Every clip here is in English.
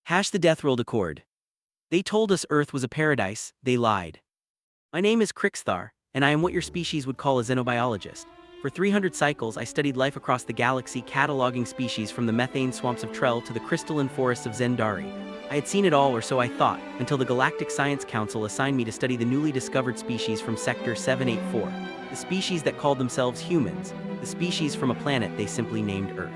The Deathworld Accord. They told us Earth was a paradise, they lied. My name is Krix'thar, and I am what your species would call a xenobiologist. For 300 cycles, I studied life across the galaxy, cataloging species from the methane swamps of Trell to the crystalline forests of Zendari. I had seen it all, or so I thought, until the Galactic Science Council assigned me to study the newly discovered species from Sector 784, the species that called themselves humans, the species from a planet they simply named Earth.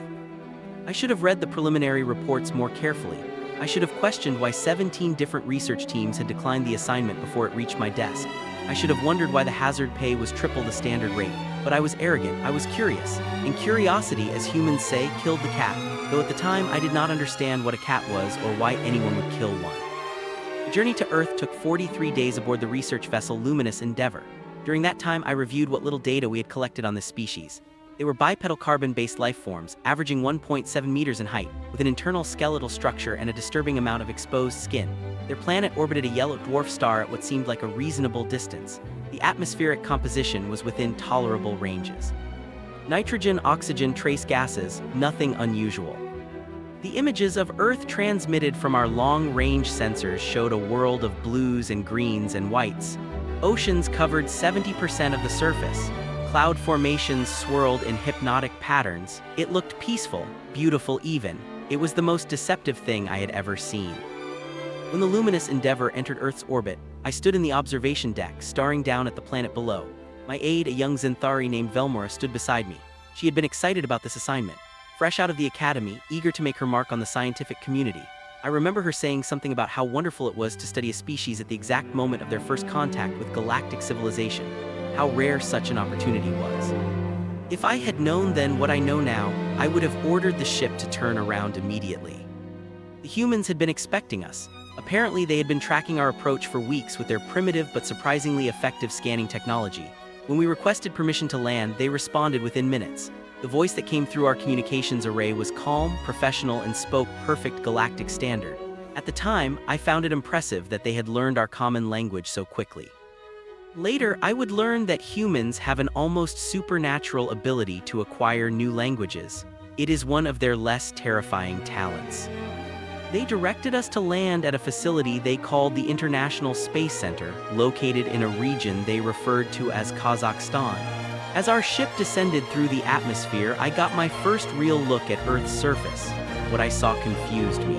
I should have read the preliminary reports more carefully. I should have questioned why 17 different research teams had declined the assignment before it reached my desk. I should have wondered why the hazard pay was triple the standard rate. But I was arrogant, I was curious. And curiosity, as humans say, killed the cat, though at the time I did not understand what a cat was or why anyone would kill one. The journey to Earth took 43 days aboard the research vessel Luminous Endeavor. During that time, I reviewed what little data we had collected on this species. They were bipedal carbon-based life forms, averaging 1.7 meters in height, with an internal skeletal structure and a disturbing amount of exposed skin. Their planet orbited a yellow dwarf star at what seemed like a reasonable distance. The atmospheric composition was within tolerable ranges. Nitrogen, oxygen, trace gases, nothing unusual. The images of Earth transmitted from our long-range sensors showed a world of blues and greens and whites. Oceans covered 70% of the surface. Cloud formations swirled in hypnotic patterns. It looked peaceful, beautiful even. It was the most deceptive thing I had ever seen. When the Luminous Endeavor entered Earth's orbit, I stood in the observation deck, staring down at the planet below. My aide, a young Xenthari named Velmora, stood beside me. She had been excited about this assignment. Fresh out of the academy, eager to make her mark on the scientific community. I remember her saying something about how wonderful it was to study a species at the exact moment of their first contact with galactic civilization. How rare such an opportunity was. If I had known then what I know now, I would have ordered the ship to turn around immediately. The humans had been expecting us. Apparently, they had been tracking our approach for weeks with their primitive but surprisingly effective scanning technology. When we requested permission to land, they responded within minutes. The voice that came through our communications array was calm, professional, and spoke perfect galactic standard. At the time, I found it impressive that they had learned our common language so quickly. Later, I would learn that humans have an almost supernatural ability to acquire new languages. It is one of their less terrifying talents. They directed us to land at a facility they called the International Space Center, located in a region they referred to as Kazakhstan. As our ship descended through the atmosphere, I got my first real look at Earth's surface. What I saw confused me.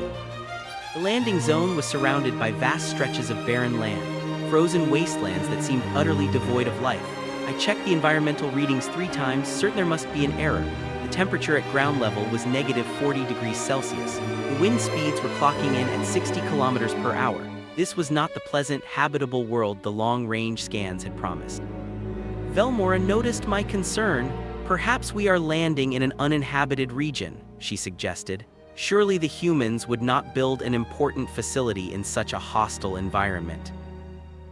The landing zone was surrounded by vast stretches of barren land. Frozen wastelands that seemed utterly devoid of life. I checked the environmental readings 3 times, certain there must be an error. The temperature at ground level was negative 40 degrees Celsius. The wind speeds were clocking in at 60 kilometers per hour. This was not the pleasant, habitable world the long-range scans had promised. Velmora noticed my concern. Perhaps we are landing in an uninhabited region, she suggested. Surely the humans would not build an important facility in such a hostile environment.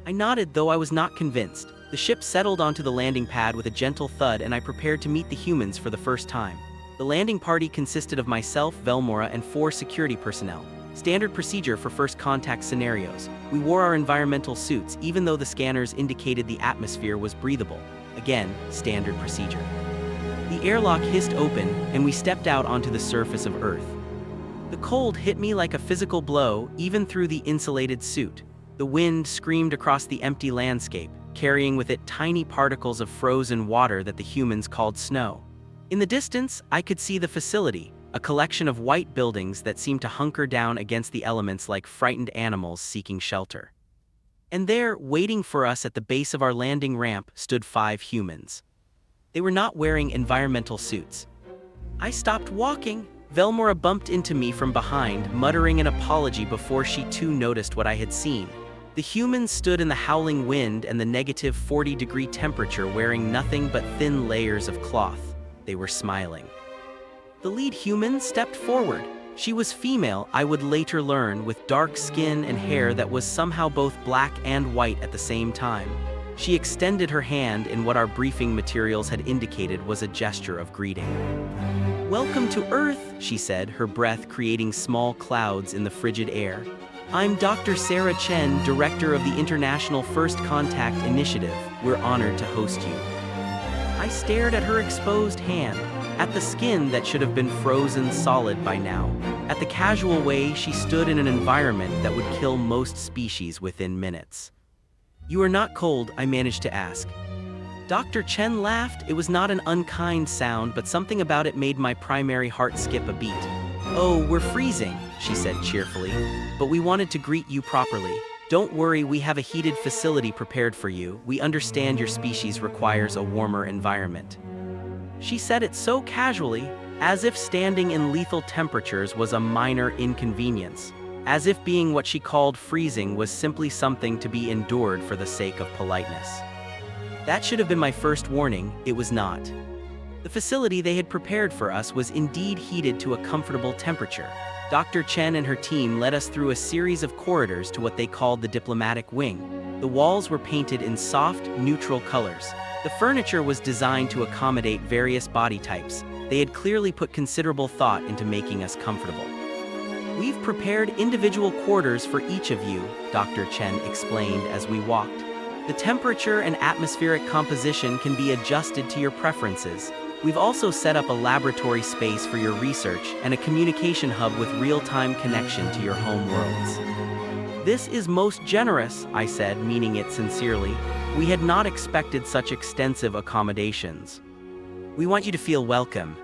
I nodded, though I was not convinced. The ship settled onto the landing pad with a gentle thud, and I prepared to meet the humans for the first time. The landing party consisted of myself, Velmora, and 4 security personnel. Standard procedure for first contact scenarios. We wore our environmental suits, even though the scanners indicated the atmosphere was breathable. Again, standard procedure. The airlock hissed open, and we stepped out onto the surface of Earth. The cold hit me like a physical blow, even through the insulated suit. The wind screamed across the empty landscape, carrying with it tiny particles of frozen water that the humans called snow. In the distance, I could see the facility, a collection of white buildings that seemed to hunker down against the elements like frightened animals seeking shelter. And there, waiting for us at the base of our landing ramp, stood 5 humans. They were not wearing environmental suits. I stopped walking. Velmora bumped into me from behind, muttering an apology before she too noticed what I had seen. The humans stood in the howling wind and the negative 40-degree temperature, wearing nothing but thin layers of cloth. They were smiling. The lead human stepped forward. She was female, I would later learn, with dark skin and hair that was somehow both black and white at the same time. She extended her hand in what our briefing materials had indicated was a gesture of greeting. "Welcome to Earth," she said, her breath creating small clouds in the frigid air. "I'm Dr. Sarah Chen, Director of the International First Contact Initiative. We're honored to host you." I stared at her exposed hand, at the skin that should have been frozen solid by now. At the casual way she stood in an environment that would kill most species within minutes. "You are not cold?" I managed to ask. Dr. Chen laughed. It was not an unkind sound, but something about it made my primary heart skip a beat. "Oh, we're freezing," she said cheerfully, "but we wanted to greet you properly. Don't worry, we have a heated facility prepared for you. We understand your species requires a warmer environment." She said it so casually, as if standing in lethal temperatures was a minor inconvenience, as if being what she called freezing was simply something to be endured for the sake of politeness. That should have been my first warning. It was not. The facility they had prepared for us was indeed heated to a comfortable temperature. Dr. Chen and her team led us through a series of corridors to what they called the diplomatic wing. The walls were painted in soft, neutral colors. The furniture was designed to accommodate various body types. They had clearly put considerable thought into making us comfortable. "We've prepared individual quarters for each of you," Dr. Chen explained as we walked. "The temperature and atmospheric composition can be adjusted to your preferences. We've also set up a laboratory space for your research and a communication hub with real-time connection to your home worlds." "This is most generous," I said, meaning it sincerely. We had not expected such extensive accommodations. "We want you to feel welcome."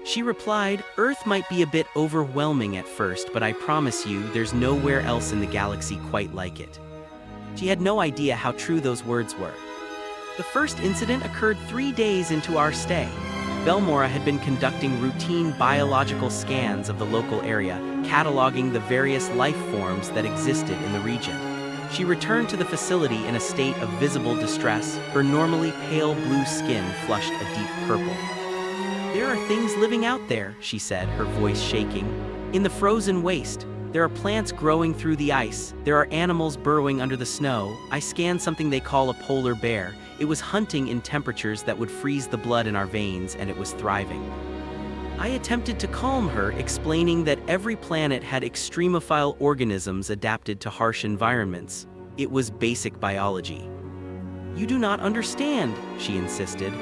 She replied, "Earth might be a bit overwhelming at first, but I promise you there's nowhere else in the galaxy quite like it." She had no idea how true those words were. The first incident occurred 3 days into our stay. Belmora had been conducting routine biological scans of the local area, cataloging the various life forms that existed in the region. She returned to the facility in a state of visible distress, her normally pale blue skin flushed a deep purple. "There are things living out there," she said, her voice shaking. "In the frozen waste. There are plants growing through the ice. There are animals burrowing under the snow. I scanned something they call a polar bear. It was hunting in temperatures that would freeze the blood in our veins, and it was thriving." I attempted to calm her, explaining that every planet had extremophile organisms adapted to harsh environments. It was basic biology. "You do not understand," she insisted.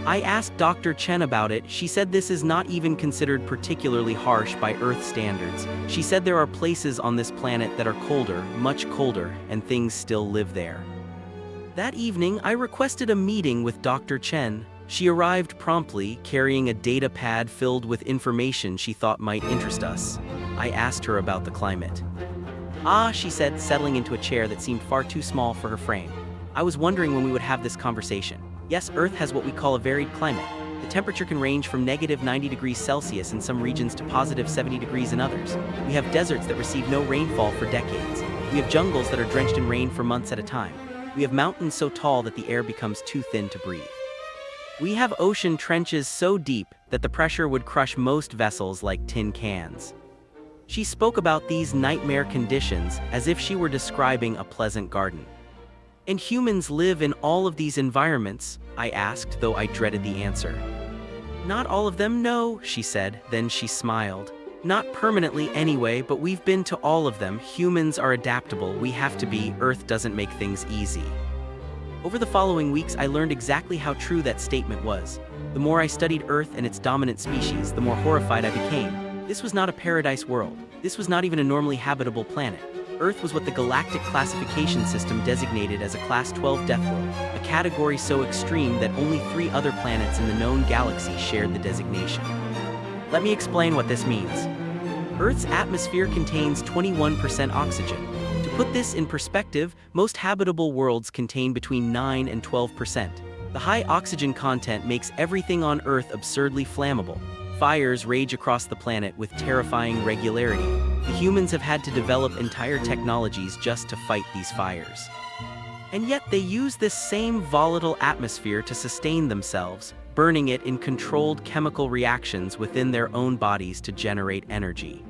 I asked Dr. Chen about it. She said this is not even considered particularly harsh by Earth standards. She said there are places on this planet that are colder, much colder, and things still live there. That evening, I requested a meeting with Dr. Chen. She arrived promptly, carrying a data pad filled with information she thought might interest us. I asked her about the climate. "Ah," she said, settling into a chair that seemed far too small for her frame. "I was wondering when we would have this conversation. Yes, Earth has what we call a varied climate. The temperature can range from -90 degrees Celsius in some regions to +70 degrees in others. We have deserts that receive no rainfall for decades. We have jungles that are drenched in rain for months at a time. We have mountains so tall that the air becomes too thin to breathe. We have ocean trenches so deep that the pressure would crush most vessels like tin cans." She spoke about these nightmare conditions as if she were describing a pleasant garden. "And humans live in all of these environments?" I asked, though I dreaded the answer. "Not all of them, no," she said, then she smiled. "Not permanently anyway, but we've been to all of them. Humans are adaptable, we have to be. Earth doesn't make things easy." Over the following weeks, I learned exactly how true that statement was. The more I studied Earth and its dominant species, the more horrified I became. This was not a paradise world. This was not even a normally habitable planet. Earth was what the Galactic classification system designated as a Class XII Deathworld, a category so extreme that only 3 other planets in the known galaxy shared the designation. Let me explain what this means. Earth's atmosphere contains 21% oxygen. To put this in perspective, most habitable worlds contain between 9 and 12%. The high oxygen content makes everything on Earth absurdly flammable. Fires rage across the planet with terrifying regularity. The humans have had to develop entire technologies just to fight these fires. And yet they use this same volatile atmosphere to sustain themselves, burning it in controlled chemical reactions within their own bodies to generate energy.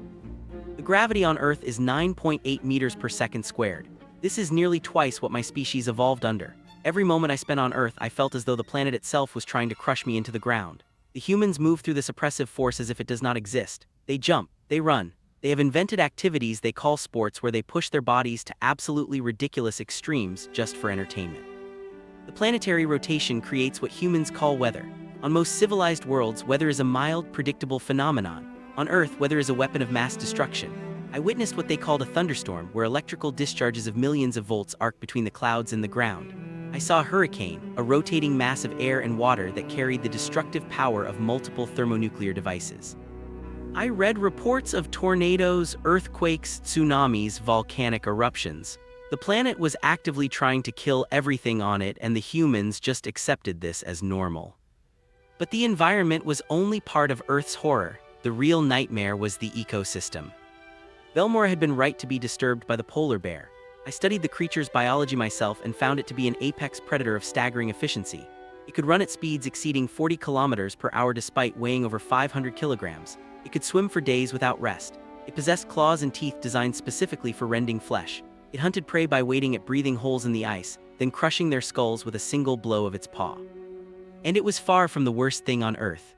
The gravity on Earth is 9.8 meters per second squared. This is nearly twice what my species evolved under. Every moment I spent on Earth, I felt as though the planet itself was trying to crush me into the ground. The humans move through this oppressive force as if it does not exist. They jump, they run. They have invented activities they call sports where they push their bodies to absolutely ridiculous extremes just for entertainment. The planetary rotation creates what humans call weather. On most civilized worlds, weather is a mild, predictable phenomenon. On Earth, weather is a weapon of mass destruction. I witnessed what they called a thunderstorm, where electrical discharges of millions of volts arced between the clouds and the ground. I saw a hurricane, a rotating mass of air and water that carried the destructive power of multiple thermonuclear devices. I read reports of tornadoes, earthquakes, tsunamis, volcanic eruptions. The planet was actively trying to kill everything on it, and the humans just accepted this as normal. But the environment was only part of Earth's horror. The real nightmare was the ecosystem. Belmore had been right to be disturbed by the polar bear. I studied the creature's biology myself and found it to be an apex predator of staggering efficiency. It could run at speeds exceeding 40 kilometers per hour despite weighing over 500 kilograms. It could swim for days without rest. It possessed claws and teeth designed specifically for rending flesh. It hunted prey by waiting at breathing holes in the ice, then crushing their skulls with a single blow of its paw. And it was far from the worst thing on Earth.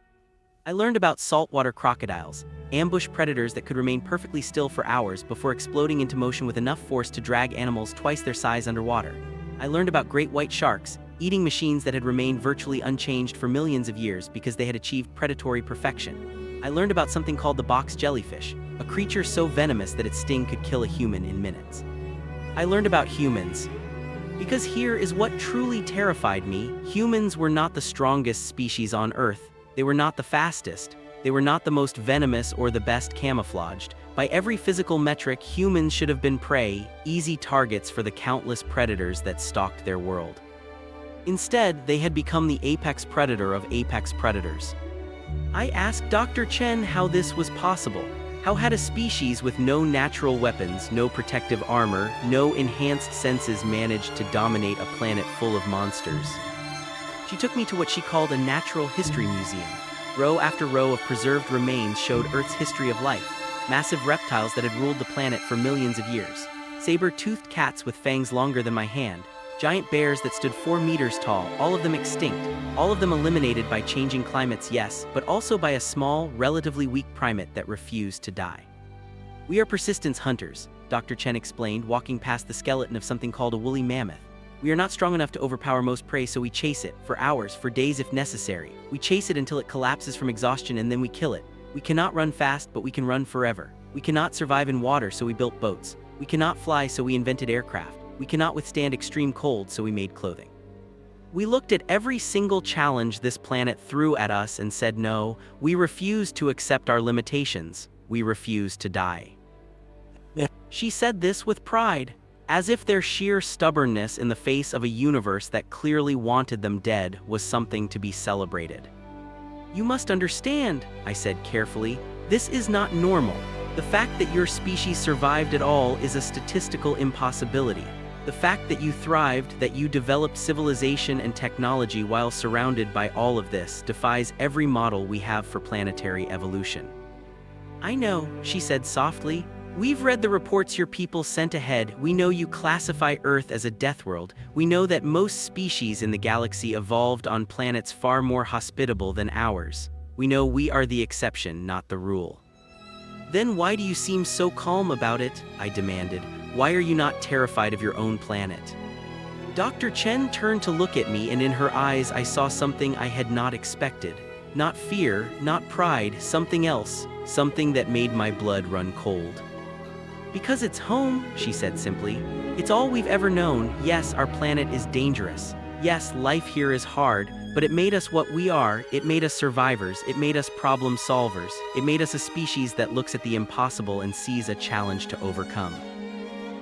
I learned about saltwater crocodiles, ambush predators that could remain perfectly still for hours before exploding into motion with enough force to drag animals twice their size underwater. I learned about great white sharks, eating machines that had remained virtually unchanged for millions of years because they had achieved predatory perfection. I learned about something called the box jellyfish, a creature so venomous that its sting could kill a human in minutes. I learned about humans. Because here is what truly terrified me: humans were not the strongest species on Earth. They were not the fastest. They were not the most venomous or the best camouflaged. By every physical metric, humans should have been prey, easy targets for the countless predators that stalked their world. Instead, they had become the apex predator of apex predators. I asked Dr. Chen how this was possible. How had a species with no natural weapons, no protective armor, no enhanced senses managed to dominate a planet full of monsters? She took me to what she called a natural history museum. Row after row of preserved remains showed Earth's history of life. Massive reptiles that had ruled the planet for millions of years. Saber-toothed cats with fangs longer than my hand. Giant bears that stood 4 meters tall, all of them extinct. All of them eliminated by changing climates, yes, but also by a small, relatively weak primate that refused to die. We are persistence hunters, Dr. Chen explained, walking past the skeleton of something called a woolly mammoth. We are not strong enough to overpower most prey, so we chase it, for hours, for days if necessary. We chase it until it collapses from exhaustion and then we kill it. We cannot run fast, but we can run forever. We cannot survive in water, so we built boats. We cannot fly, so we invented aircraft. We cannot withstand extreme cold, so we made clothing. We looked at every single challenge this planet threw at us and said no. We refused to accept our limitations. We refused to die. She said this with pride, as if their sheer stubbornness in the face of a universe that clearly wanted them dead was something to be celebrated. You must understand, I said carefully, this is not normal. The fact that your species survived at all is a statistical impossibility. The fact that you thrived, that you developed civilization and technology while surrounded by all of this, defies every model we have for planetary evolution. I know, she said softly. We've read the reports your people sent ahead. We know you classify Earth as a death world. We know that most species in the galaxy evolved on planets far more hospitable than ours. We know we are the exception, not the rule. Then why do you seem so calm about it? I demanded. Why are you not terrified of your own planet? Dr. Chen turned to look at me, and in her eyes I saw something I had not expected. Not fear, not pride, something else, something that made my blood run cold. Because it's home, she said simply. It's all we've ever known. Yes, our planet is dangerous. Yes, life here is hard, but it made us what we are. It made us survivors. It made us problem solvers. It made us a species that looks at the impossible and sees a challenge to overcome.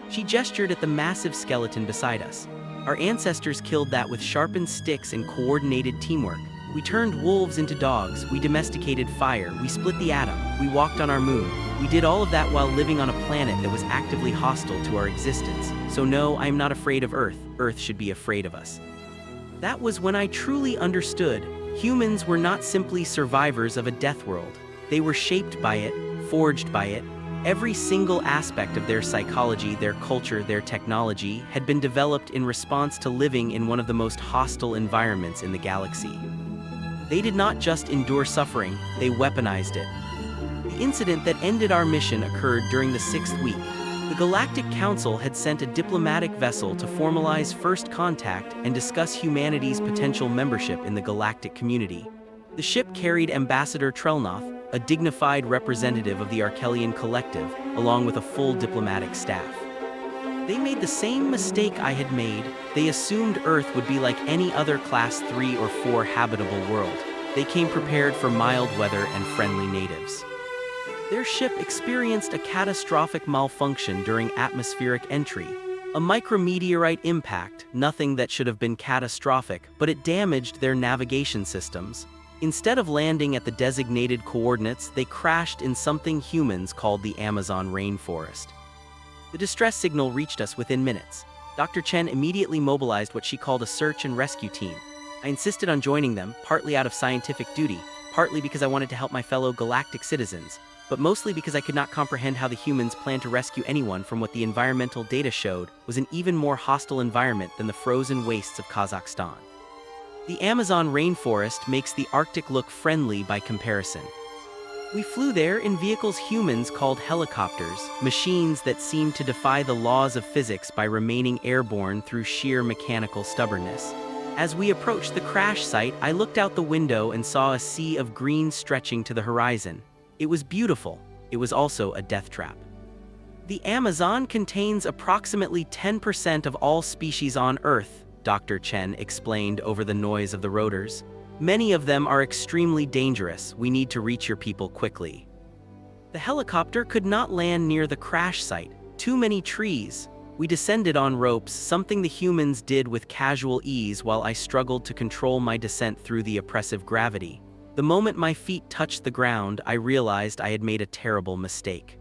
She gestured at the massive skeleton beside us. Our ancestors killed that with sharpened sticks and coordinated teamwork. We turned wolves into dogs. We domesticated fire. We split the atom. We walked on our moon. We did all of that while living on a planet that was actively hostile to our existence. So no, I am not afraid of Earth. Earth should be afraid of us. That was when I truly understood. Humans were not simply survivors of a death world. They were shaped by it, forged by it. Every single aspect of their psychology, their culture, their technology had been developed in response to living in one of the most hostile environments in the galaxy. They did not just endure suffering, they weaponized it. The incident that ended our mission occurred during the 6th week. The Galactic Council had sent a diplomatic vessel to formalize first contact and discuss humanity's potential membership in the galactic community. The ship carried Ambassador Trelnoth, a dignified representative of the Arkelian collective, along with a full diplomatic staff. They made the same mistake I had made. They assumed Earth would be like any other Class 3 or 4 habitable world. They came prepared for mild weather and friendly natives. Their ship experienced a catastrophic malfunction during atmospheric entry. A micrometeorite impact, nothing that should have been catastrophic, but it damaged their navigation systems. Instead of landing at the designated coordinates, they crashed in something humans called the Amazon rainforest. The distress signal reached us within minutes. Dr. Chen immediately mobilized what she called a search and rescue team. I insisted on joining them, partly out of scientific duty, partly because I wanted to help my fellow galactic citizens, but mostly because I could not comprehend how the humans planned to rescue anyone from what the environmental data showed was an even more hostile environment than the frozen wastes of Kazakhstan. The Amazon rainforest makes the Arctic look friendly by comparison. We flew there in vehicles humans called helicopters, machines that seemed to defy the laws of physics by remaining airborne through sheer mechanical stubbornness. As we approached the crash site, I looked out the window and saw a sea of green stretching to the horizon. It was beautiful. It was also a death trap. The Amazon contains approximately 10% of all species on Earth, Dr. Chen explained over the noise of the rotors. Many of them are extremely dangerous. We need to reach your people quickly. The helicopter could not land near the crash site. Too many trees. We descended on ropes, something the humans did with casual ease while I struggled to control my descent through the oppressive gravity. The moment my feet touched the ground, I realized I had made a terrible mistake.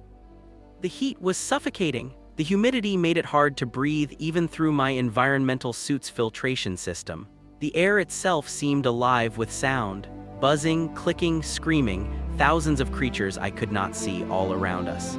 The heat was suffocating. The humidity made it hard to breathe even through my environmental suit's filtration system. The air itself seemed alive with sound, buzzing, clicking, screaming, thousands of creatures I could not see all around us.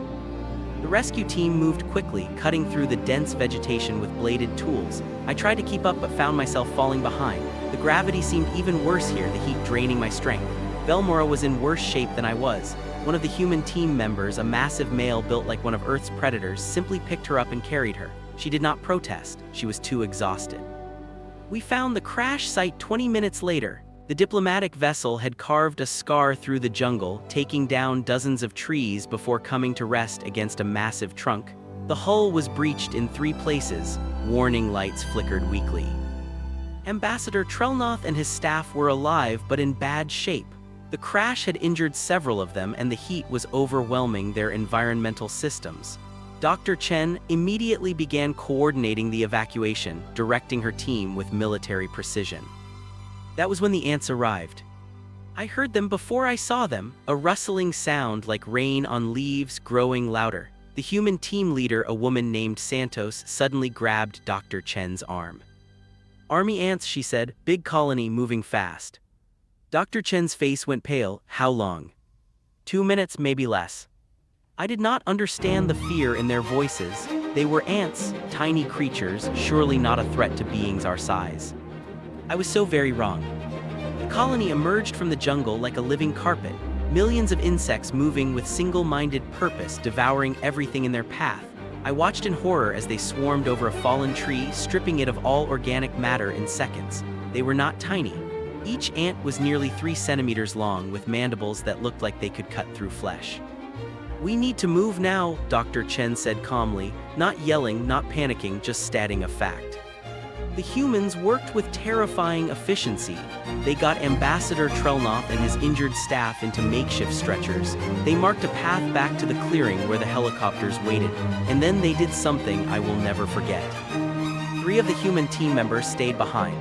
The rescue team moved quickly, cutting through the dense vegetation with bladed tools. I tried to keep up but found myself falling behind. The gravity seemed even worse here, the heat draining my strength. Velmora was in worse shape than I was. One of the human team members, a massive male built like one of Earth's predators, simply picked her up and carried her. She did not protest. She was too exhausted. We found the crash site 20 minutes later. The diplomatic vessel had carved a scar through the jungle, taking down dozens of trees before coming to rest against a massive trunk. The hull was breached in 3 places. Warning lights flickered weakly. Ambassador Trelnoth and his staff were alive but in bad shape. The crash had injured several of them and the heat was overwhelming their environmental systems. Dr. Chen immediately began coordinating the evacuation, directing her team with military precision. That was when the ants arrived. I heard them before I saw them, a rustling sound like rain on leaves growing louder. The human team leader, a woman named Santos, suddenly grabbed Dr. Chen's arm. "Army ants," she said, "big colony moving fast." Dr. Chen's face went pale. "How long?" 2 minutes, maybe less. I did not understand the fear in their voices. They were ants, tiny creatures, surely not a threat to beings our size. I was so very wrong. The colony emerged from the jungle like a living carpet, millions of insects moving with single-minded purpose, devouring everything in their path. I watched in horror as they swarmed over a fallen tree, stripping it of all organic matter in seconds. They were not tiny. Each ant was nearly 3 centimeters long, with mandibles that looked like they could cut through flesh. "We need to move now," Dr. Chen said calmly, not yelling, not panicking, just stating a fact. The humans worked with terrifying efficiency. They got Ambassador Trelnoth and his injured staff into makeshift stretchers. They marked a path back to the clearing where the helicopters waited. And then they did something I will never forget. 3 of the human team members stayed behind.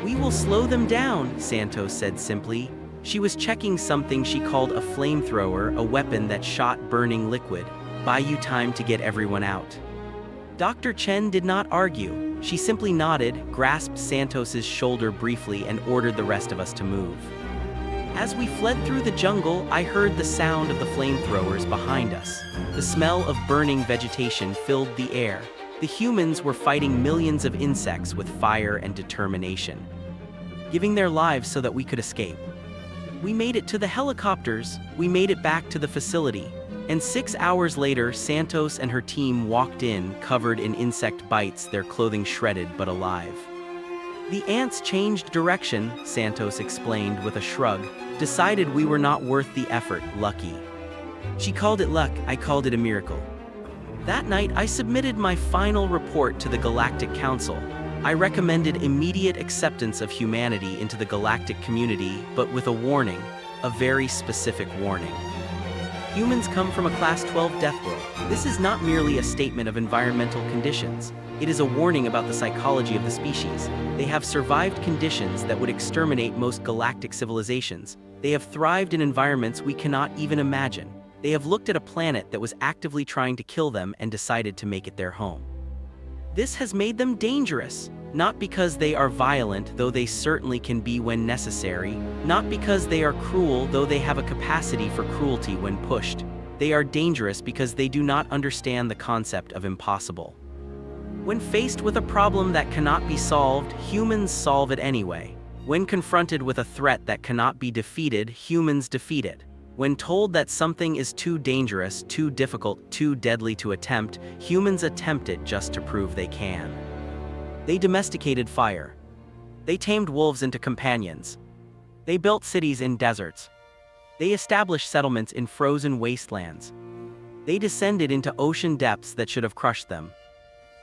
"We will slow them down," Santos said simply. She was checking something she called a flamethrower, a weapon that shot burning liquid. "Buy you time to get everyone out." Dr. Chen did not argue. She simply nodded, grasped Santos's shoulder briefly, and ordered the rest of us to move. As we fled through the jungle, I heard the sound of the flamethrowers behind us. The smell of burning vegetation filled the air. The humans were fighting millions of insects with fire and determination, giving their lives so that we could escape. We made it to the helicopters, we made it back to the facility, and 6 hours later, Santos and her team walked in, covered in insect bites, their clothing shredded but alive. The ants changed direction, Santos explained with a shrug, decided we were not worth the effort, lucky. She called it luck, I called it a miracle. That night, I submitted my final report to the Galactic Council. I recommended immediate acceptance of humanity into the galactic community, but with a warning, a very specific warning. Humans come from a Class XII Deathworld. This is not merely a statement of environmental conditions. It is a warning about the psychology of the species. They have survived conditions that would exterminate most galactic civilizations. They have thrived in environments we cannot even imagine. They have looked at a planet that was actively trying to kill them and decided to make it their home. This has made them dangerous, not because they are violent, though they certainly can be when necessary, not because they are cruel, though they have a capacity for cruelty when pushed. They are dangerous because they do not understand the concept of impossible. When faced with a problem that cannot be solved, humans solve it anyway. When confronted with a threat that cannot be defeated, humans defeat it. When told that something is too dangerous, too difficult, too deadly to attempt, humans attempt it just to prove they can. They domesticated fire. They tamed wolves into companions. They built cities in deserts. They established settlements in frozen wastelands. They descended into ocean depths that should have crushed them.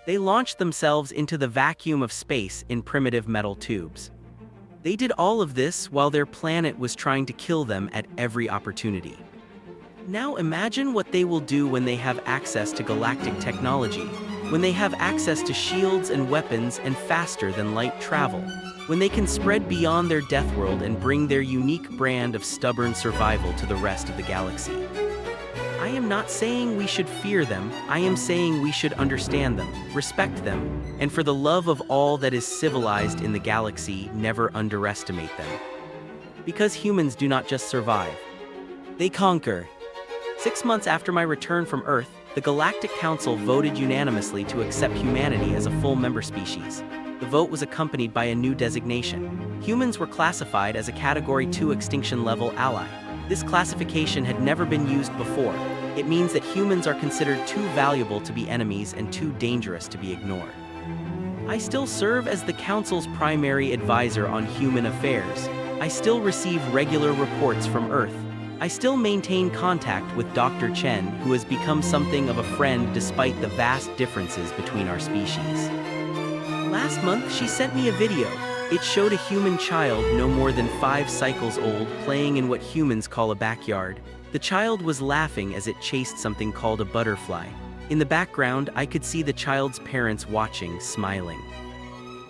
They launched themselves into the vacuum of space in primitive metal tubes. They did all of this while their planet was trying to kill them at every opportunity. Now imagine what they will do when they have access to galactic technology, when they have access to shields and weapons and faster than light travel, when they can spread beyond their death world and bring their unique brand of stubborn survival to the rest of the galaxy. I am not saying we should fear them, I am saying we should understand them, respect them, and for the love of all that is civilized in the galaxy, never underestimate them. Because humans do not just survive, they conquer. 6 months after my return from Earth, the Galactic Council voted unanimously to accept humanity as a full member species. The vote was accompanied by a new designation. Humans were classified as a Category 2 extinction level ally. This classification had never been used before. It means that humans are considered too valuable to be enemies and too dangerous to be ignored. I still serve as the Council's primary advisor on human affairs. I still receive regular reports from Earth. I still maintain contact with Dr. Chen, who has become something of a friend despite the vast differences between our species. Last month, she sent me a video. It showed a human child no more than 5 cycles old playing in what humans call a backyard. The child was laughing as it chased something called a butterfly. In the background, I could see the child's parents watching, smiling.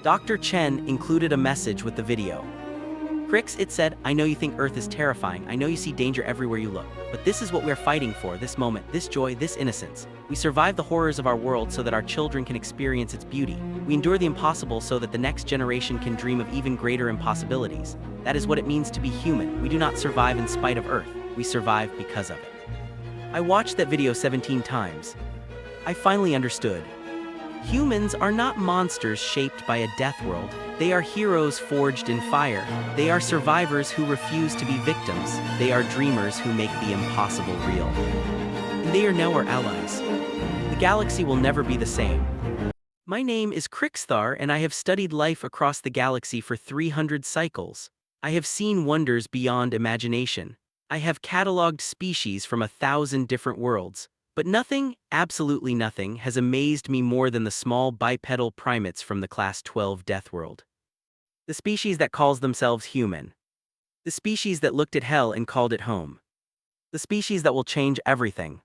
Dr. Chen included a message with the video. Krix, it said, I know you think Earth is terrifying, I know you see danger everywhere you look, but this is what we're fighting for, this moment, this joy, this innocence. We survive the horrors of our world so that our children can experience its beauty. We endure the impossible so that the next generation can dream of even greater impossibilities. That is what it means to be human. We do not survive in spite of Earth, we survive because of it. I watched that video 17 times. I finally understood. Humans are not monsters shaped by a death world. They are heroes forged in fire. They are survivors who refuse to be victims. They are dreamers who make the impossible real. And they are now our allies. The galaxy will never be the same. My name is Krix'thar, and I have studied life across the galaxy for 300 cycles. I have seen wonders beyond imagination. I have cataloged species from 1,000 different worlds. But nothing, absolutely nothing, has amazed me more than the small bipedal primates from the Class XII Deathworld. The species that calls themselves human. The species that looked at hell and called it home. The species that will change everything.